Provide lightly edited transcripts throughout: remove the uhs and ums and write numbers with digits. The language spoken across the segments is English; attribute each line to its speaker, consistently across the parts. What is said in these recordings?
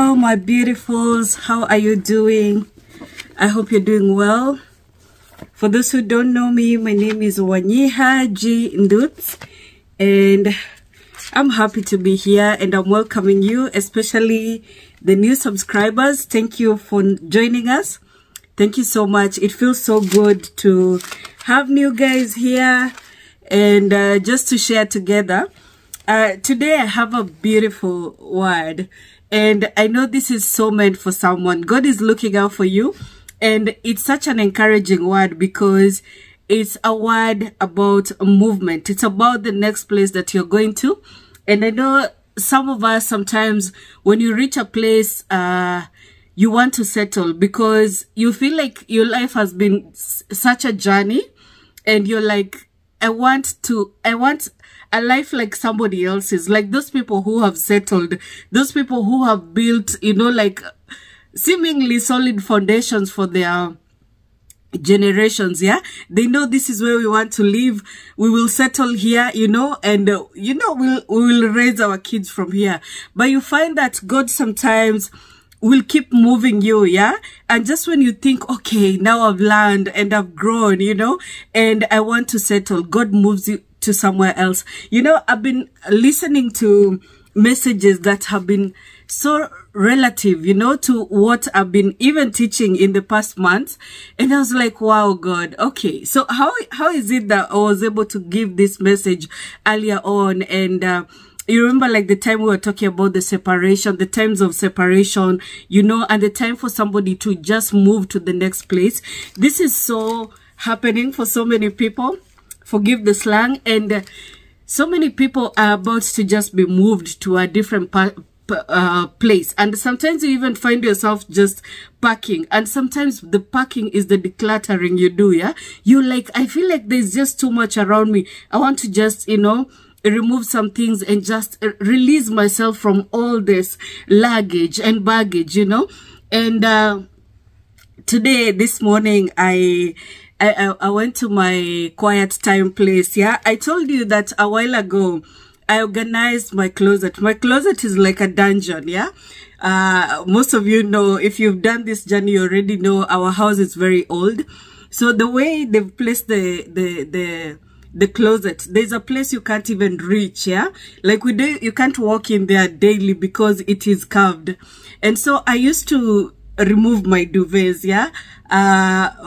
Speaker 1: Hello, my beautifuls. How are you doing? I hope you're doing well. For those who don't know me, my name is Wanyiha G. Ndut, and I'm happy to be here, and I'm welcoming you, especially the new subscribers. Thank you for joining us. Thank you so much. It feels so good to have new guys here and just to share together. Today I have a beautiful word, and I know this is so meant for someone. God is looking out for you, and it's such an encouraging word because it's a word about a movement. It's about the next place that you're going to. And I know some of us, sometimes when you reach a place, you want to settle because you feel like your life has been such a journey, and you're like, I want a life like somebody else's, like those people who have settled, those people who have built, you know, like seemingly solid foundations for their generations. Yeah, they know this is where we want to live. We will settle here, you know, and you know, we will raise our kids from here. But you find that God sometimes will keep moving you, yeah? And just when you think, okay, now I've learned and I've grown, you know, and I want to settle, God moves you to somewhere else. You know, I've been listening to messages that have been so relative, you know, to what I've been even teaching in the past months. And I was like, wow, God, okay. So how is it that I was able to give this message earlier on? And you remember, like, the time we were talking about the separation, the times of separation, you know, and the time for somebody to just move to the next place. This is so happening for so many people. Forgive the slang. And so many people are about to just be moved to a different place. And sometimes you even find yourself just packing. And sometimes the packing is the decluttering you do, yeah? You're like, I feel like there's just too much around me. I want to just, you know, remove some things and just release myself from all this luggage and baggage, you know. And this morning, I went to my quiet time place. Yeah, I told you that a while ago I organized my closet. My closet is like a dungeon. Yeah, most of you know, if you've done this journey, you already know our house is very old. So the way they've placed the closet, there's a place you can't even reach, yeah? Like you can't walk in there daily because it is carved. And so I used to remove my duvets, yeah?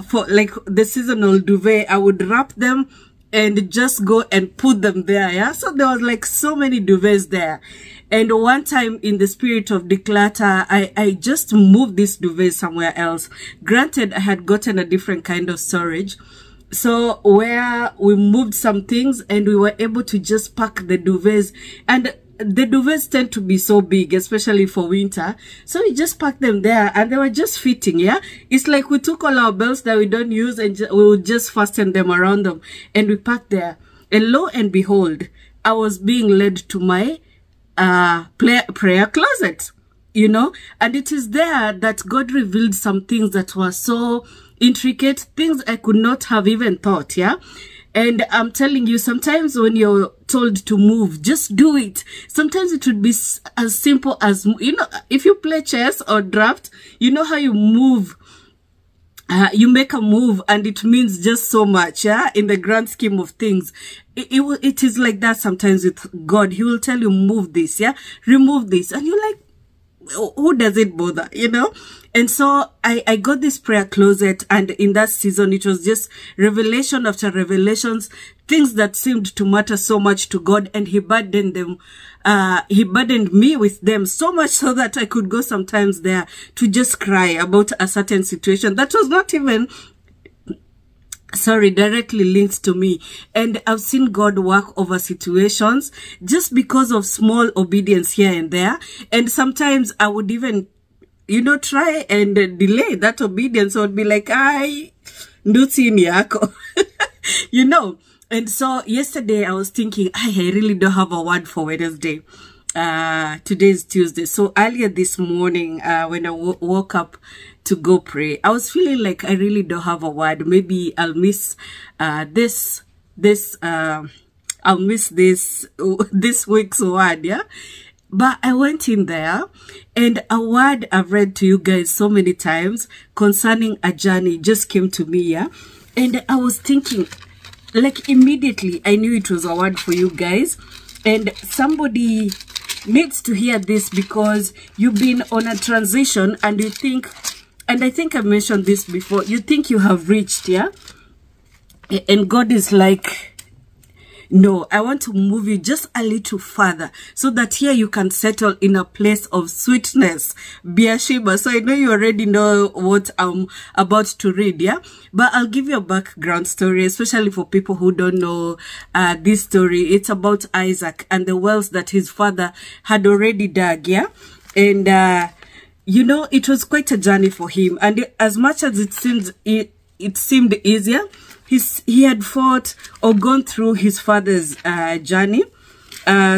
Speaker 1: For like the seasonal duvet, I would wrap them and just go and put them there, yeah? So there was like so many duvets there. And one time in the spirit of declutter, I just moved this duvet somewhere else. Granted, I had gotten a different kind of storage. So where we moved some things and we were able to just pack the duvets, and the duvets tend to be so big, especially for winter. So we just packed them there and they were just fitting, yeah? It's like we took all our belts that we don't use and we would just fasten them around them and we packed there. And lo and behold, I was being led to my prayer closet, you know? And it is there that God revealed some things that were so intricate, things I could not have even thought, yeah? And I'm telling you, sometimes when you're told to move, just do it. Sometimes it would be as simple as, you know, if you play chess or draft, you know how you move, you make a move and it means just so much, yeah? In the grand scheme of things. It is like that sometimes with God. He will tell you, move this, yeah? Remove this. And you're like, who does it bother, you know? And so I got this prayer closet, and in that season it was just revelation after revelations, things that seemed to matter so much to God, and he burdened them, he burdened me with them so much so that I could go sometimes there to just cry about a certain situation that was not even directly linked to me. And I've seen God work over situations just because of small obedience here and there. And sometimes I would even, you know, try and delay that obedience. I would be like, nduti ni yako. You know. And so yesterday I was thinking, I really don't have a word for Wednesday. Today's Tuesday. So earlier this morning, when I woke up to go pray, I was feeling like I really don't have a word. Maybe I'll miss this week's word, yeah? But I went in there, and a word I've read to you guys so many times concerning a journey just came to me, yeah? And I was thinking, like, immediately I knew it was a word for you guys. And somebody needs to hear this, because you've been on a transition and you think, and I think I mentioned this before, you think you have reached, yeah? And God is like, no, I want to move you just a little further so that here you can settle in a place of sweetness. Beershiba. So I know you already know what I'm about to read, yeah? But I'll give you a background story, especially for people who don't know this story. It's about Isaac and the wells that his father had already dug, yeah? And, you know, it was quite a journey for him. And as much as it seemed easier, he had fought or gone through his father's journey,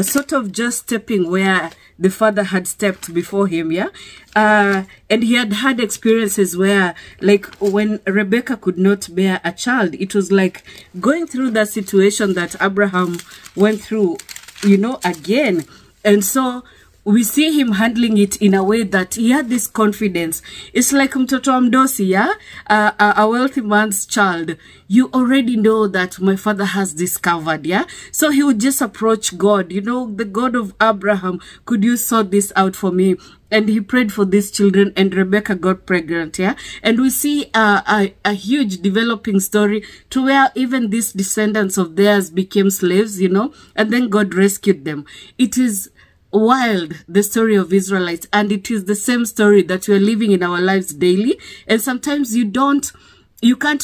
Speaker 1: sort of just stepping where the father had stepped before him, yeah? And he had had experiences where, like, when Rebecca could not bear a child, it was like going through that situation that Abraham went through, you know, again. And so we see him handling it in a way that he had this confidence. It's like mtoto wa mdosi, yeah? A wealthy man's child. You already know that my father has discovered, yeah? So he would just approach God. You know, the God of Abraham, could you sort this out for me? And he prayed for these children, and Rebecca got pregnant, yeah? And we see a huge developing story to where even these descendants of theirs became slaves, you know? And then God rescued them. It is wild, the story of Israelites, and it is the same story that we are living in our lives daily. And sometimes you can't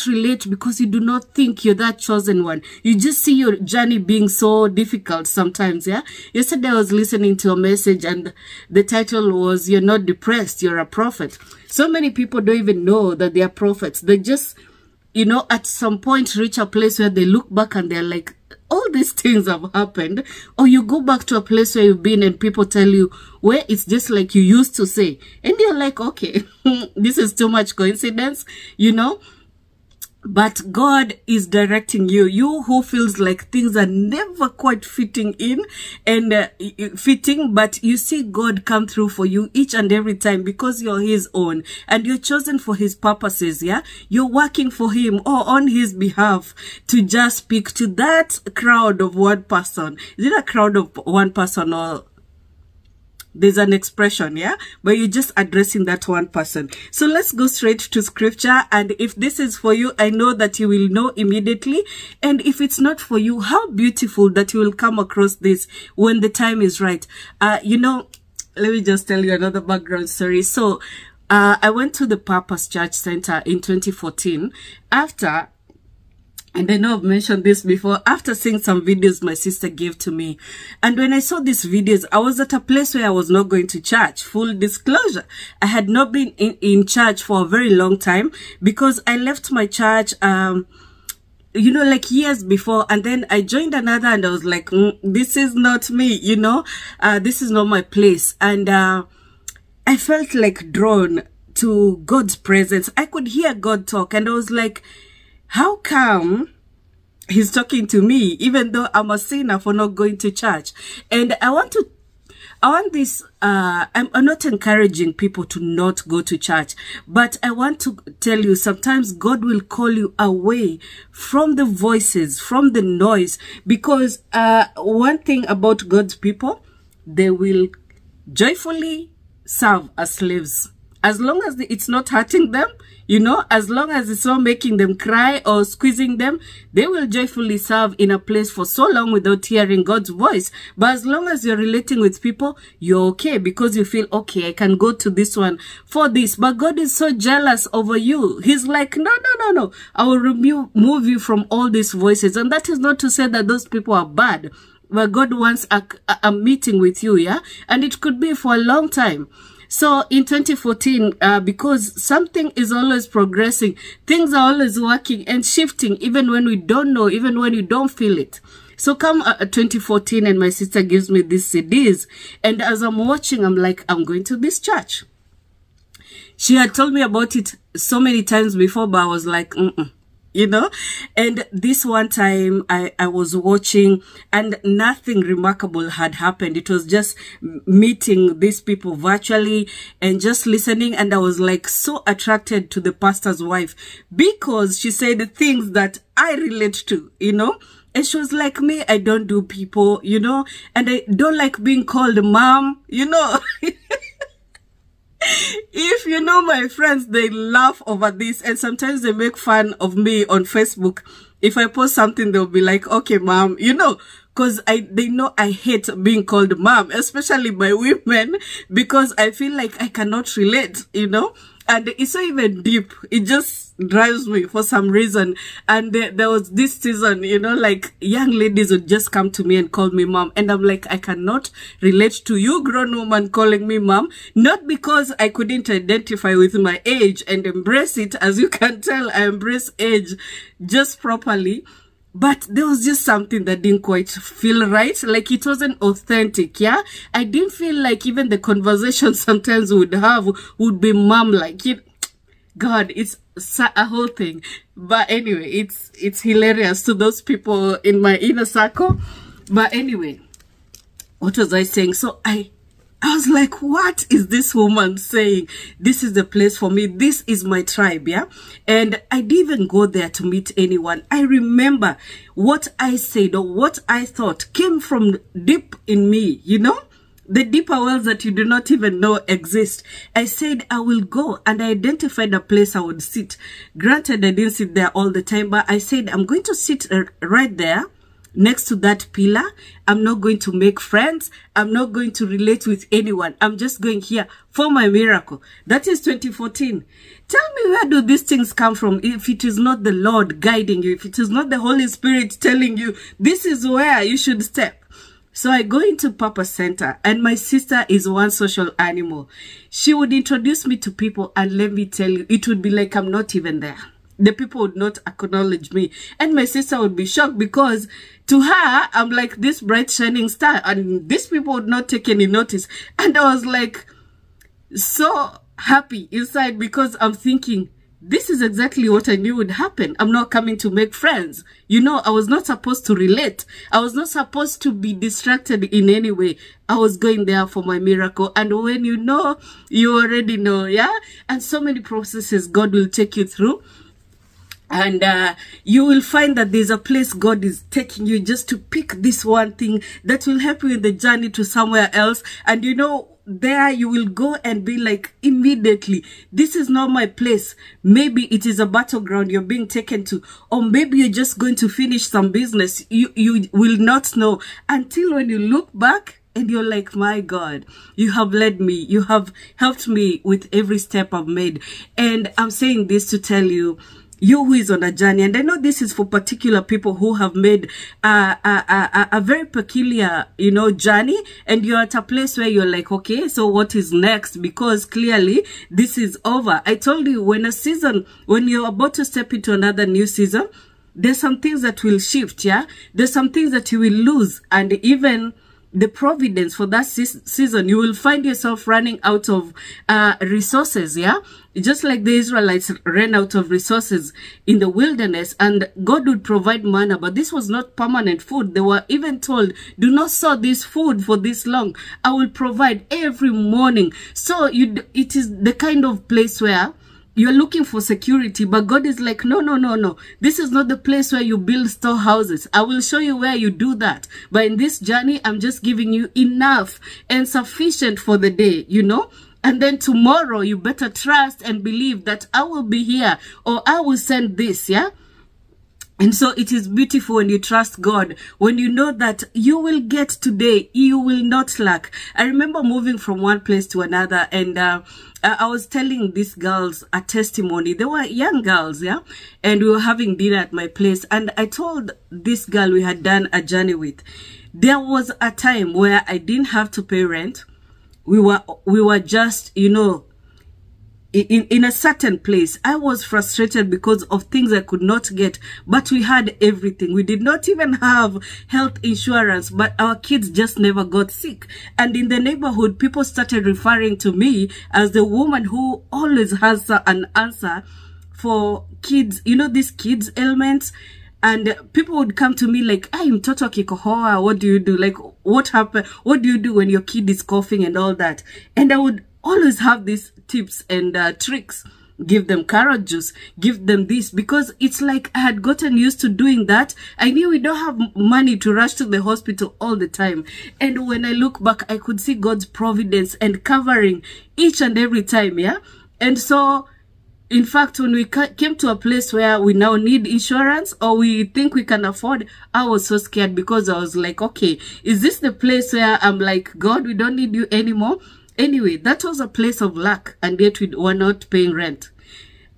Speaker 1: relate because you do not think you're that chosen one. You just see your journey being so difficult sometimes, yeah? Yesterday I was listening to a message, and the title was, "You're not depressed, you're a prophet." So many people don't even know that they are prophets. They just, you know, at some point reach a place where they look back and they're like, all these things have happened. Or you go back to a place where you've been and people tell you where it's just like you used to say. And you're like, okay, this is too much coincidence, you know? But God is directing you. You who feels like things are never quite fitting in and fitting, but you see God come through for you each and every time because you're his own and you're chosen for his purposes, yeah? You're working for him or on his behalf to just speak to that crowd of one person. Is it a crowd of one person, or there's an expression, yeah? But you're just addressing that one person. So let's go straight to scripture. And if this is for you, I know that you will know immediately. And if it's not for you, how beautiful that you will come across this when the time is right. You know, let me just tell you another background story. So I went to the Purpose Church Center in 2014 after, and I know I've mentioned this before, after seeing some videos my sister gave to me. And when I saw these videos, I was at a place where I was not going to church. Full disclosure, I had not been in church for a very long time because I left my church, you know, like years before. And then I joined another and I was like, this is not me, you know, this is not my place. And I felt like drawn to God's presence. I could hear God talk and I was like, how come he's talking to me, even though I'm a sinner for not going to church? And I'm not encouraging people to not go to church, but I want to tell you, sometimes God will call you away from the voices, from the noise, because one thing about God's people, they will joyfully serve as slaves. As long as it's not hurting them, you know, as long as it's not making them cry or squeezing them, they will joyfully serve in a place for so long without hearing God's voice. But as long as you're relating with people, you're okay because you feel, okay, I can go to this one for this. But God is so jealous over you. He's like, no. I will remove you from all these voices. And that is not to say that those people are bad. But God wants a meeting with you, yeah? And it could be for a long time. So in 2014, because something is always progressing, things are always working and shifting, even when we don't know, even when you don't feel it. So come 2014 and my sister gives me these CDs. And as I'm watching, I'm like, I'm going to this church. She had told me about it so many times before, but I was like, you know. And this one time I was watching and nothing remarkable had happened. It was just meeting these people virtually and just listening. And I was like so attracted to the pastor's wife because she said things that I relate to, you know. And she was like, me, I don't do people, you know, and I don't like being called mom, you know. If you know my friends, they laugh over this, and sometimes they make fun of me on Facebook. If I post something, they'll be like, okay, mom, you know, because they know I hate being called mom, especially by women, because I feel like I cannot relate, you know. And it's not even deep. It just drives me for some reason. And there was this season, you know, like young ladies would just come to me and call me mom. And I'm like, I cannot relate to you, grown woman, calling me mom. Not because I couldn't identify with my age and embrace it. As you can tell, I embrace age just properly. But there was just something that didn't quite feel right. Like it wasn't authentic, yeah? I didn't feel like even the conversation sometimes would have would be mom-like. God, it's a whole thing. But anyway, it's hilarious to those people in my inner circle. But anyway, what was I saying? So I was like, what is this woman saying? This is the place for me. This is my tribe, yeah? And I didn't even go there to meet anyone. I remember what I said or what I thought came from deep in me, you know? The deeper wells that you do not even know exist. I said, I will go, and I identified a place I would sit. Granted, I didn't sit there all the time, but I said, I'm going to sit right there next to that pillar. I'm not going to make friends. I'm not going to relate with anyone. I'm just going here for my miracle. That is 2014. Tell me, where do these things come from if it is not the Lord guiding you, if it is not the Holy Spirit telling you this is where you should step? So I go into Papa Center, and my sister is one social animal. She would introduce me to people, and let me tell you, it would be like I'm not even there. The people would not acknowledge me. And my sister would be shocked because to her, I'm like this bright shining star. And these people would not take any notice. And I was like so happy inside because I'm thinking, this is exactly what I knew would happen. I'm not coming to make friends. You know, I was not supposed to relate. I was not supposed to be distracted in any way. I was going there for my miracle. And when you know, you already know, yeah? And so many processes God will take you through. And you will find that there's a place God is taking you just to pick this one thing that will help you in the journey to somewhere else. And you know, there you will go and be like, immediately, this is not my place. Maybe it is a battleground you're being taken to, or maybe you're just going to finish some business. You will not know until when you look back and you're like, my God, you have led me. You have helped me with every step I've made. And I'm saying this to tell you, you who is on a journey, and I know this is for particular people who have made a very peculiar, you know, journey, and you're at a place where you're like, okay, so what is next? Because clearly this is over. I told you, when you're about to step into another new season, there's some things that will shift, yeah? There's some things that you will lose, and even the providence for that season, you will find yourself running out of resources, yeah? Just like the Israelites ran out of resources in the wilderness, and God would provide manna, but this was not permanent food. They were even told, do not sow this food for this long. I will provide every morning. So it is the kind of place where you're looking for security, but God is like, no, no, no, no. This is not the place where you build storehouses. I will show you where you do that. But in this journey, I'm just giving you enough and sufficient for the day, you know? And then tomorrow, you better trust and believe that I will be here, or I will send this, yeah? And so it is beautiful when you trust God, when you know that you will get today, you will not lack. I remember moving from one place to another, and I was telling these girls a testimony. They were young girls, yeah? And we were having dinner at my place, and I told this girl we had done a journey with, there was a time where I didn't have to pay rent. We were just, you know, in a certain place. I was frustrated because of things I could not get, but we had everything. We did not even have health insurance, but our kids just never got sick. And in the neighborhood, people started referring to me as the woman who always has an answer for kids, you know, these kids ailments. And people would come to me like, "Ay, mtoto akikohoa, what do you do? Like, what happened? What do you do when your kid is coughing and all that?" And I would always have these tips and tricks. Give them carrot juice, give them this, because it's like I had gotten used to doing that. I knew we don't have money to rush to the hospital all the time. And when I look back, I could see God's providence and covering each and every time, yeah? And so, in fact, when we came to a place where we now need insurance or we think we can afford, I was so scared because I was like, okay, is this the place where I'm like, God, we don't need you anymore? Anyway, that was a place of luck, and yet we were not paying rent.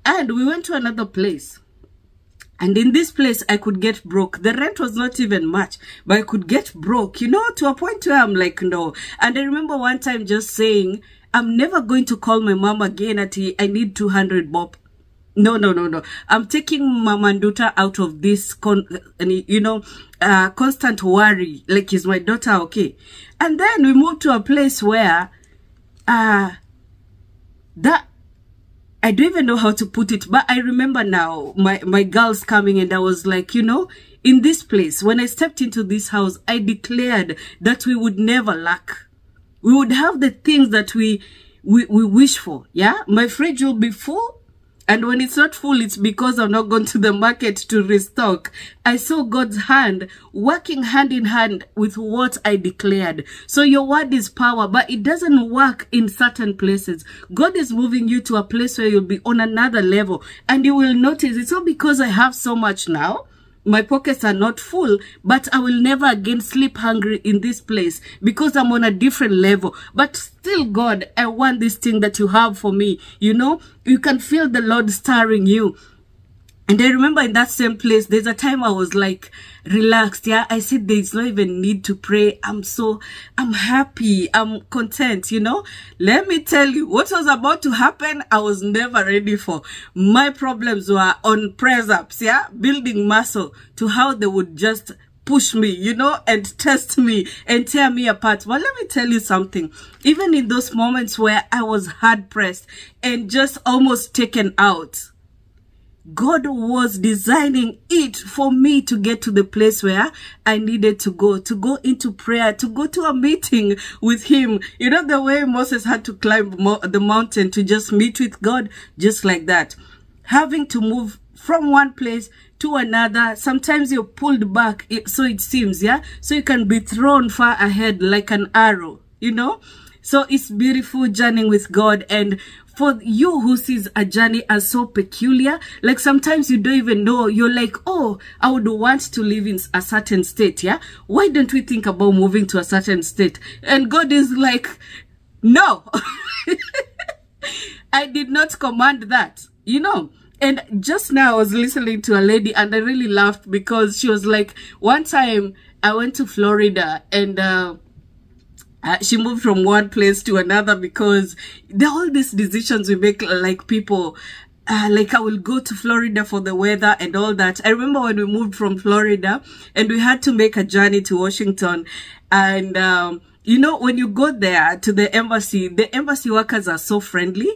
Speaker 1: And we went to another place. And in this place, I could get broke. The rent was not even much, but I could get broke, you know, to a point where I'm like, no. And I remember one time just saying, I'm never going to call my mom again at I need 200 bob. No. I'm taking Mama Nduta out of this, constant worry. Like, is my daughter okay? And then we moved to a place where, I don't even know how to put it, but I remember now my girls coming, and I was like, you know, in this place, when I stepped into this house, I declared that we would never lack. We would have the things that we wish for, yeah? My fridge will be full, and when it's not full, it's because I'm not going to the market to restock. I saw God's hand working hand in hand with what I declared. So your word is power, but it doesn't work in certain places. God is moving you to a place where you'll be on another level, and you will notice it's not because I have so much now. My pockets are not full, but I will never again sleep hungry in this place because I'm on a different level. But still, God, I want this thing that you have for me. You know, you can feel the Lord stirring you. And I remember in that same place, there's a time I was like relaxed. Yeah, I said there's not even need to pray. I'm happy. I'm content, you know. Let me tell you, what was about to happen, I was never ready for. My problems were on press ups, yeah, building muscle to how they would just push me, you know, and test me and tear me apart. Well, let me tell you something. Even in those moments where I was hard pressed and just almost taken out, God was designing it for me to get to the place where I needed to go into prayer, to go to a meeting with him. You know, the way Moses had to climb the mountain to just meet with God, just like that. Having to move from one place to another. Sometimes you're pulled back, so it seems, yeah? So you can be thrown far ahead like an arrow, you know? So it's beautiful journeying with God. And for you who sees a journey as so peculiar, like sometimes you don't even know, you're like, oh, I would want to live in a certain state, yeah? Why don't we think about moving to a certain state? And God is like, no, I did not command that, you know? And just now I was listening to a lady and I really laughed because she was like, one time I went to Florida and she moved from one place to another because all these decisions we make like people, like I will go to Florida for the weather and all that. I remember when we moved from Florida and we had to make a journey to Washington, and you know, when you go there to the embassy workers are so friendly,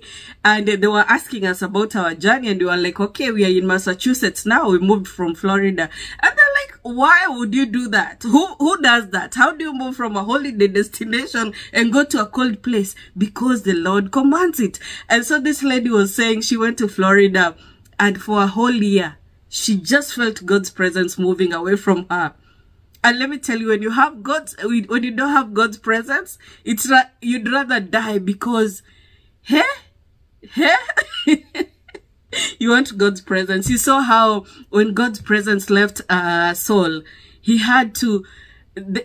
Speaker 1: and they were asking us about our journey, and we were like, okay, we are in Massachusetts now, we moved from Florida. And they're like, why would you do that? Who does that? How do you move from a holiday destination and go to a cold place? Because the Lord commands it. And so this lady was saying she went to Florida, and for a whole year, she just felt God's presence moving away from her. And let me tell you, when you don't have God's presence, it's you'd rather die because, you want God's presence. You saw how when God's presence left Saul, he had to,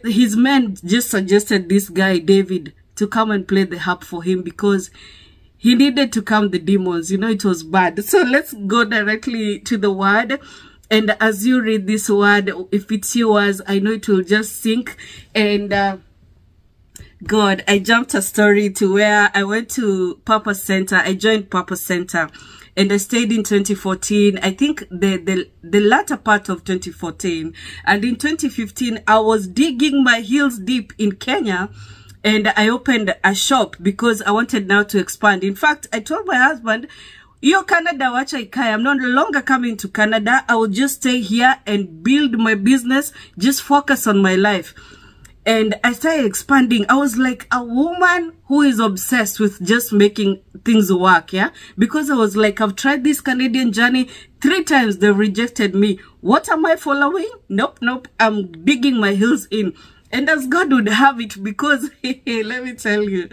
Speaker 1: his men just suggested this guy, David, to come and play the harp for him because he needed to calm the demons. You know, it was bad. So let's go directly to the word. And as you read this word, if it's yours, I know it will just sink. And God, I jumped a story to where I went to Purpose Center. I joined Purpose Center and I stayed in 2014. I think the latter part of 2014. And in 2015, I was digging my heels deep in Kenya. And I opened a shop because I wanted now to expand. In fact, I told my husband, Yo, Canada, wacha ikae. I'm no longer coming to Canada. I will just stay here and build my business, just focus on my life. And I started expanding. I was like a woman who is obsessed with just making things work, yeah? Because I was like, I've tried this Canadian journey 3 times. They rejected me. What am I following? Nope, nope. I'm digging my heels in. And as God would have it, because, let me tell you,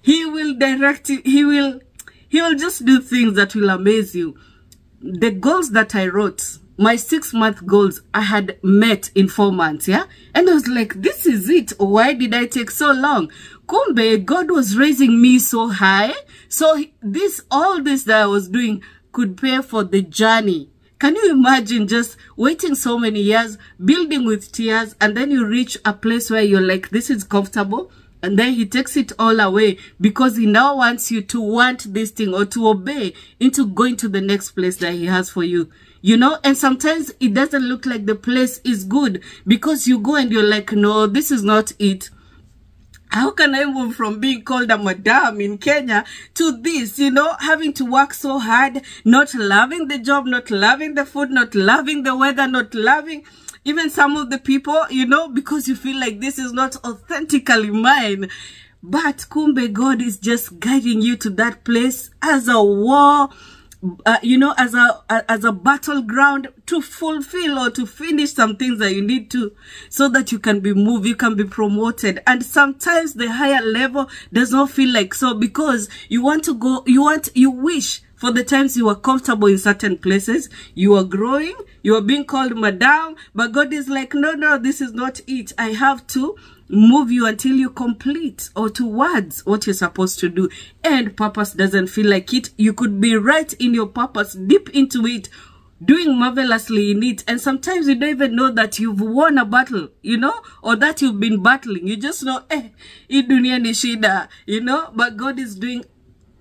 Speaker 1: He will direct you. He will just do things that will amaze you. The goals that I wrote, my 6-month goals, I had met in 4 months, yeah? And I was like, this is it. Why did I take so long? Kumbe, God was raising me so high. So all this that I was doing could pay for the journey. Can you imagine just waiting so many years, building with tears, and then you reach a place where you're like, this is comfortable? And then He takes it all away because He now wants you to want this thing or to obey into going to the next place that He has for you. You know, and sometimes it doesn't look like the place is good because you go and you're like, no, this is not it. How can I move from being called a madam in Kenya to this, you know, having to work so hard, not loving the job, not loving the food, not loving the weather, not loving even some of the people, you know, because you feel like this is not authentically mine. But kumbe, God is just guiding you to that place as a war, you know, as a battleground to fulfill or to finish some things that you need to, so that you can be moved, you can be promoted. And sometimes the higher level does not feel like so, because you want to go, you wish for the times you were comfortable in certain places, you are growing, you are being called madam, but God is like, no, no, this is not it. I have to move you until you complete or towards what you're supposed to do. And purpose doesn't feel like it. You could be right in your purpose, deep into it, doing marvelously in it, and sometimes you don't even know that you've won a battle, you know, or that you've been battling. You just know, hii dunia ni shida, you know, but God is doing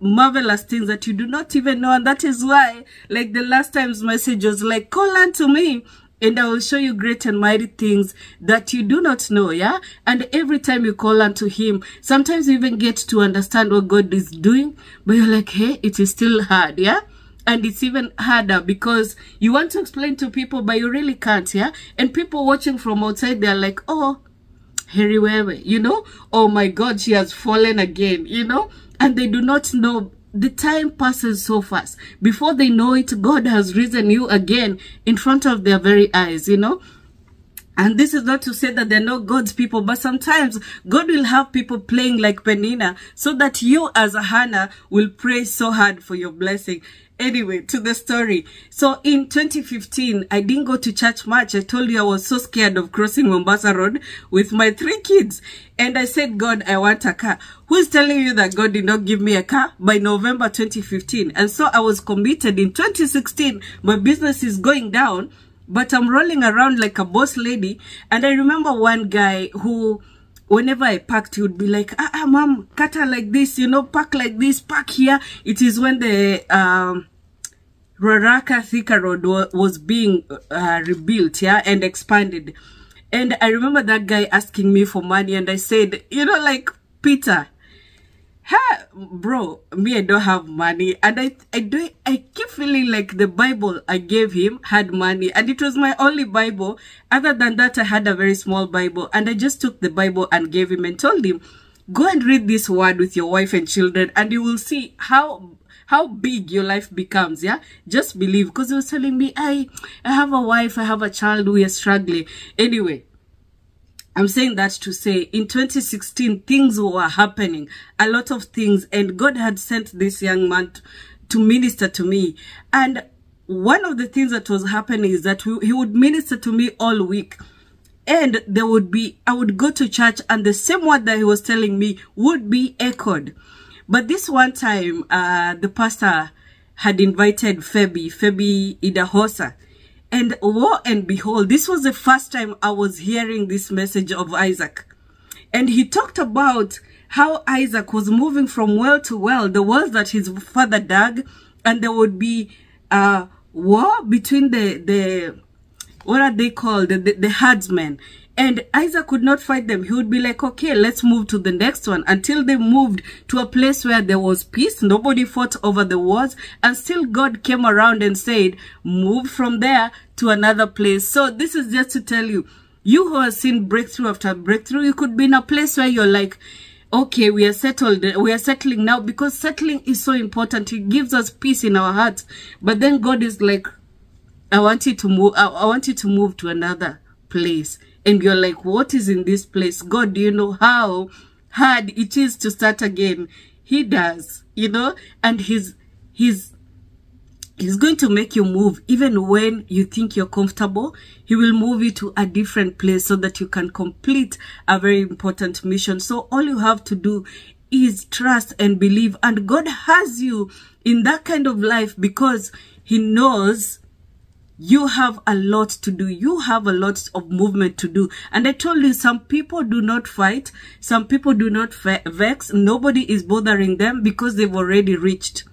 Speaker 1: marvelous things that you do not even know. And that is why, like the last time's message was like, call unto me and I will show you great and mighty things that you do not know, yeah? And every time you call unto Him, sometimes you even get to understand what God is doing, but you're like, hey, it is still hard, yeah? And it's even harder because you want to explain to people, but you really can't, yeah? And people watching from outside, they're like, oh, Heri wewe, you know? Oh my God, she has fallen again, you know? And they do not know. The time passes so fast. Before they know it, God has risen you again in front of their very eyes, you know? And this is not to say that they're not God's people, but sometimes God will have people playing like Penina so that you as a Hannah will pray so hard for your blessing. Anyway, to the story. So in 2015, I didn't go to church much. I told you I was so scared of crossing Mombasa Road with my 3 kids. And I said, God, I want a car. Who is telling you that God did not give me a car by November 2015? And so I was committed. In 2016, my business is going down, but I'm rolling around like a boss lady. And I remember one guy who, whenever I parked, he would be like, mom, kata like this, you know, park like this, park here. It is when the Roraka Thika Road was being rebuilt, yeah, and expanded. And I remember that guy asking me for money, and I said, you know, like, Peter, bro, me, I don't have money. And I keep feeling like the Bible I gave him had money, and it was my only Bible. Other than that, I had a very small Bible, and I just took the Bible and gave him and told him, go and read this word with your wife and children, and you will see how big your life becomes, yeah? Just believe. Because he was telling me, I have a wife, I have a child, we are struggling. Anyway, I'm saying that to say, in 2016, things were happening, a lot of things, and God had sent this young man to minister to me. And one of the things that was happening is that he would minister to me all week. And I would go to church, and the same word that he was telling me would be echoed. But this one time, the pastor had invited Febi Idahosa. And lo and behold, this was the first time I was hearing this message of Isaac. And he talked about how Isaac was moving from well to well, the wells that his father dug, and there would be war between the what are they called? The herdsmen. And Isaac could not fight them. He would be like, okay, let's move to the next one, until they moved to a place where there was peace. Nobody fought over the wars. And still God came around and said, move from there to another place. So this is just to tell you, you who have seen breakthrough after breakthrough, you could be in a place where you're like, okay, we are settled. We are settling now, because settling is so important. It gives us peace in our hearts. But then God is like, I want you to move. I want you to move to another place. And you're like, what is in this place? God, do you know how hard it is to start again? He does, you know, and he's going to make you move. Even when you think you're comfortable, he will move you to a different place so that you can complete a very important mission. So all you have to do is trust and believe. And God has you in that kind of life because he knows you have a lot to do. You have a lot of movement to do. And I told you, some people do not fight. Some people do not vex. Nobody is bothering them because they've already reached.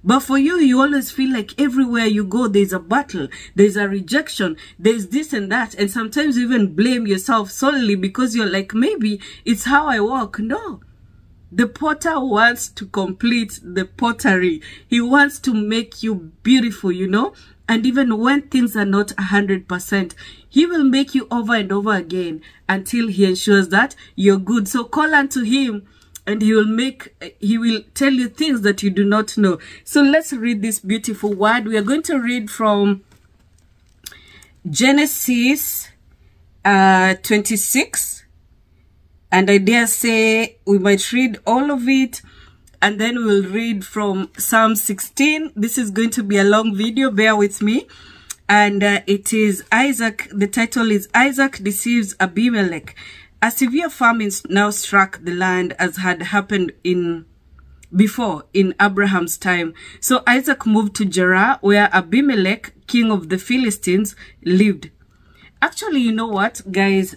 Speaker 1: But for you, you always feel like everywhere you go, there's a battle. There's a rejection. There's this and that. And sometimes you even blame yourself solely because you're like, maybe it's how I walk. No. The potter wants to complete the pottery. He wants to make you beautiful, you know. And even when things are not 100%, he will make you over and over again until he ensures that you're good. So call unto him and he will tell you things that you do not know. So let's read this beautiful word. We are going to read from Genesis 26. And I dare say we might read all of it. And then we'll read from Psalm 16. This is going to be a long video. Bear with me. And it is Isaac. The title is Isaac Deceives Abimelech. A severe famine now struck the land, as had happened before in Abraham's time. So Isaac moved to Gerar, where Abimelech, king of the Philistines, lived. Actually, you know what, guys?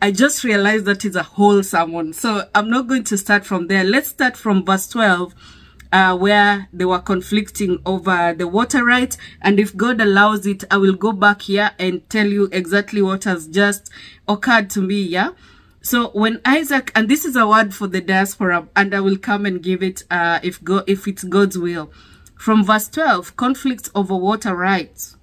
Speaker 1: I just realized that is a whole sermon. So I'm not going to start from there. Let's start from verse 12, where they were conflicting over the water right. And if God allows it, I will go back here and tell you exactly what has just occurred to me, yeah? So when Isaac, and this is a word for the diaspora, and I will come and give it if it's God's will. From verse 12, conflicts over water rights.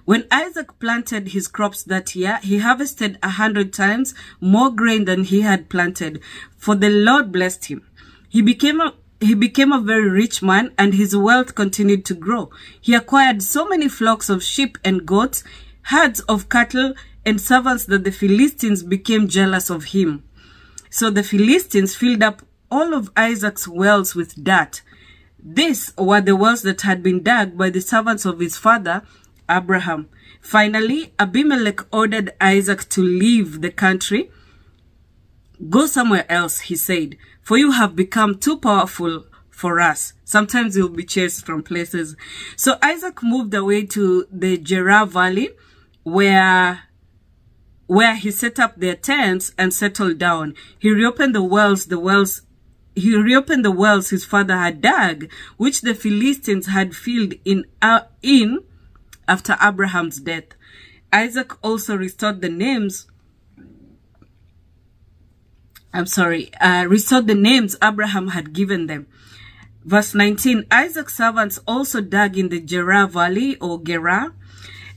Speaker 1: When Isaac planted his crops that year, he harvested 100 times more grain than he had planted, for the Lord blessed him. He became a very rich man, and his wealth continued to grow. He acquired so many flocks of sheep and goats, herds of cattle, and servants that the Philistines became jealous of him. So the Philistines filled up all of Isaac's wells with dirt. These were the wells that had been dug by the servants of his father, Abraham. Finally, Abimelech ordered Isaac to leave the country. Go somewhere else, he said, for you have become too powerful for us. Sometimes you'll be chased from places. So Isaac moved away to the Gerar Valley, where he set up their tents and settled down. He reopened the wells his father had dug, which the Philistines had filled in after Abraham's death. Isaac also restored the names Abraham had given them. Verse 19, Isaac's servants also dug in the Gerar Valley, or Gerar,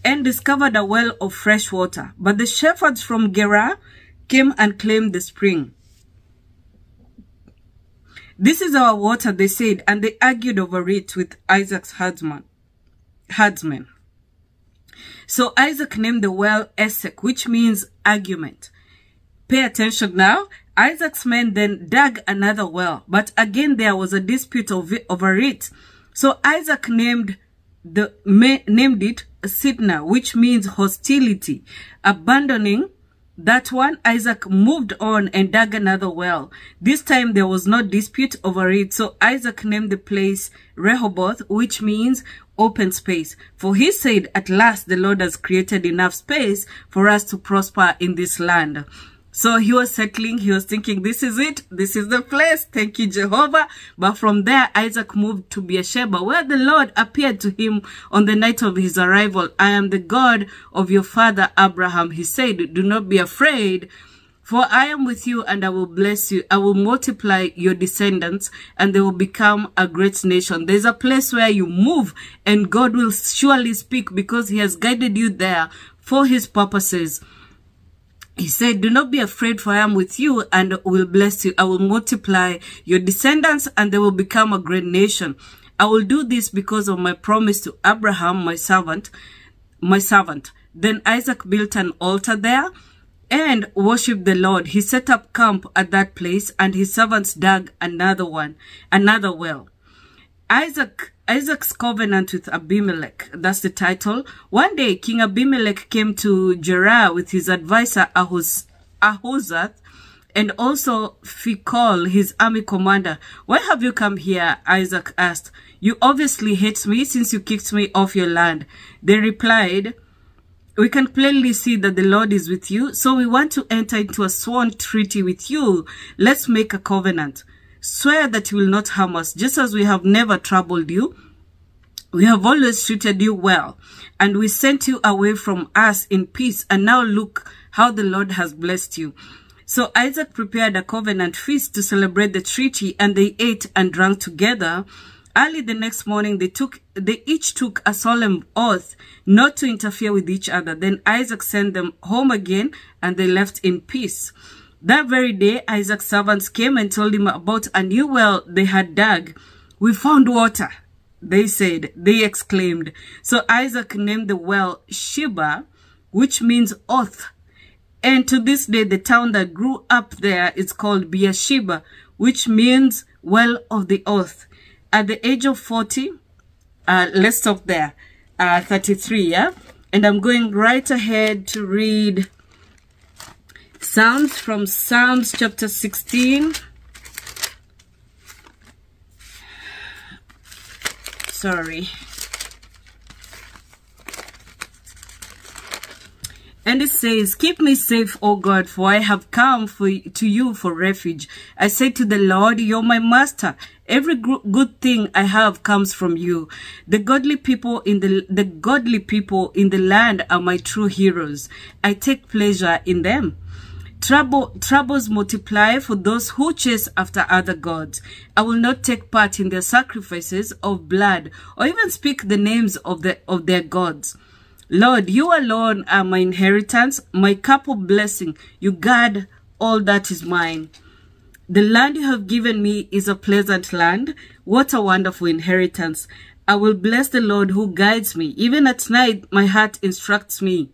Speaker 1: and discovered a well of fresh water. But the shepherds from Gerar came and claimed the spring. This is our water, they said, and they argued over it with Isaac's herdsmen. So Isaac named the well Esek, which means argument. Pay attention now. Isaac's men then dug another well, but again there was a dispute over it. So Isaac named it Sitna, which means hostility. Abandoning that one, Isaac moved on and dug another well. This time there was no dispute over it, so Isaac named the place Rehoboth, which means open space. For he said, at last the Lord has created enough space for us to prosper in this land. So he was settling, he was thinking, this is it, this is the place, thank you, Jehovah. But from there, Isaac moved to Beersheba, where the Lord appeared to him on the night of his arrival. I am the God of your father Abraham. He said, do not be afraid, for I am with you and I will bless you. I will multiply your descendants and they will become a great nation. There's a place where you move and God will surely speak because he has guided you there for his purposes. He said, do not be afraid, for I am with you and will bless you. I will multiply your descendants and they will become a great nation. I will do this because of my promise to Abraham, my servant. Then Isaac built an altar there and worshipped the Lord. He set up camp at that place and his servants dug another well. Isaac's covenant with Abimelech, that's the title. One day, King Abimelech came to Gerar with his advisor Ahuzzath and also Phicol, his army commander. Why have you come here? Isaac asked. You obviously hate me since you kicked me off your land. They replied, we can plainly see that the Lord is with you, so we want to enter into a sworn treaty with you. Let's make a covenant. Swear that you will not harm us, just as we have never troubled you. We have always treated you well, and we sent you away from us in peace, and now look how the Lord has blessed you. So Isaac prepared a covenant feast to celebrate the treaty, and they ate and drank together. Early the next morning, they each took a solemn oath not to interfere with each other. Then Isaac sent them home again, and they left in peace. That very day, Isaac's servants came and told him about a new well they had dug. We found water, they exclaimed. So Isaac named the well Sheba, which means oath. And to this day, the town that grew up there is called Beershiba, which means well of the oath. At the age of 40, let's stop there, 33, yeah? And I'm going right ahead to read Psalms from Psalms chapter 16. Sorry. And it says, keep me safe, O God, for I have come to you for refuge. I say to the Lord, you're my master. Every good thing I have comes from you. The godly people in the land are my true heroes. I take pleasure in them. Troubles multiply for those who chase after other gods. I will not take part in their sacrifices of blood or even speak the names of their gods. Lord, you alone are my inheritance, my cup of blessing. You guard all that is mine. The land you have given me is a pleasant land. What a wonderful inheritance. I will bless the Lord who guides me. Even at night, my heart instructs me.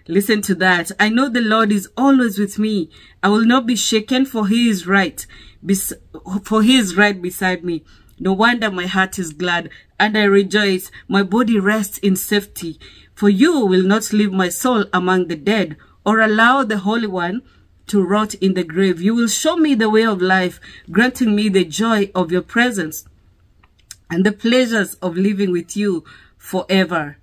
Speaker 1: Listen to that. I know the Lord is always with me. I will not be shaken, for he is right beside me. No wonder my heart is glad, and I rejoice. My body rests in safety. For you will not leave my soul among the dead, or allow the Holy One to rot in the grave. You will show me the way of life, granting me the joy of your presence and the pleasures of living with you forever.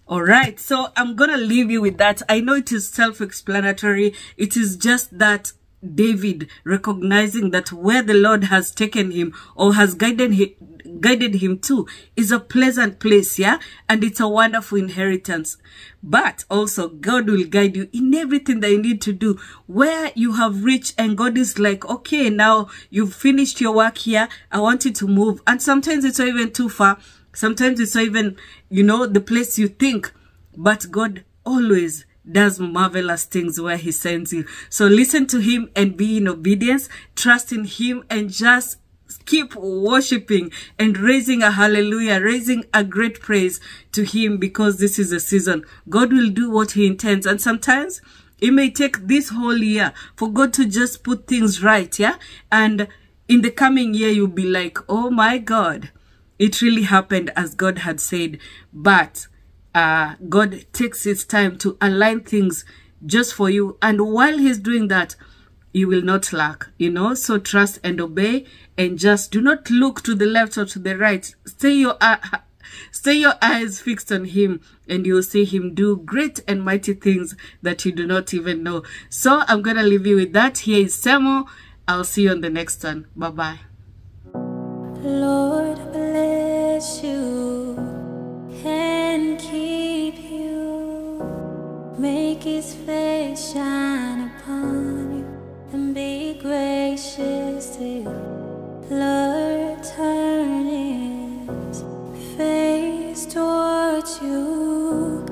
Speaker 1: All right, so I'm going to leave you with that. I know it is self-explanatory. It is just that David recognizing that where the Lord has taken him or has guided him to is a pleasant place, yeah? And it's a wonderful inheritance. But also, God will guide you in everything that you need to do. Where you have reached and God is like, okay, now you've finished your work here. I want you to move. And sometimes it's not even too far. Sometimes it's not even, the place you think. But God always does marvelous things where he sends you. So listen to him and be in obedience. Trust in him and just keep worshiping and raising a hallelujah, raising a great praise to him, because this is a season. God will do what he intends. And sometimes it may take this whole year for God to just put things right, yeah? And in the coming year, you'll be like, oh my God, it really happened as God had said. But God takes his time to align things just for you. And while he's doing that, you will not lack, So trust and obey, and just do not look to the left or to the right. Stay Stay your eyes fixed on him, and you'll see him do great and mighty things that you do not even know. So I'm gonna leave you with that. Here is Samo. I'll see you on the next one. Bye-bye.
Speaker 2: Lord bless you and keep you. Make his face shine upon you and be gracious to you. Lord, turn his face towards you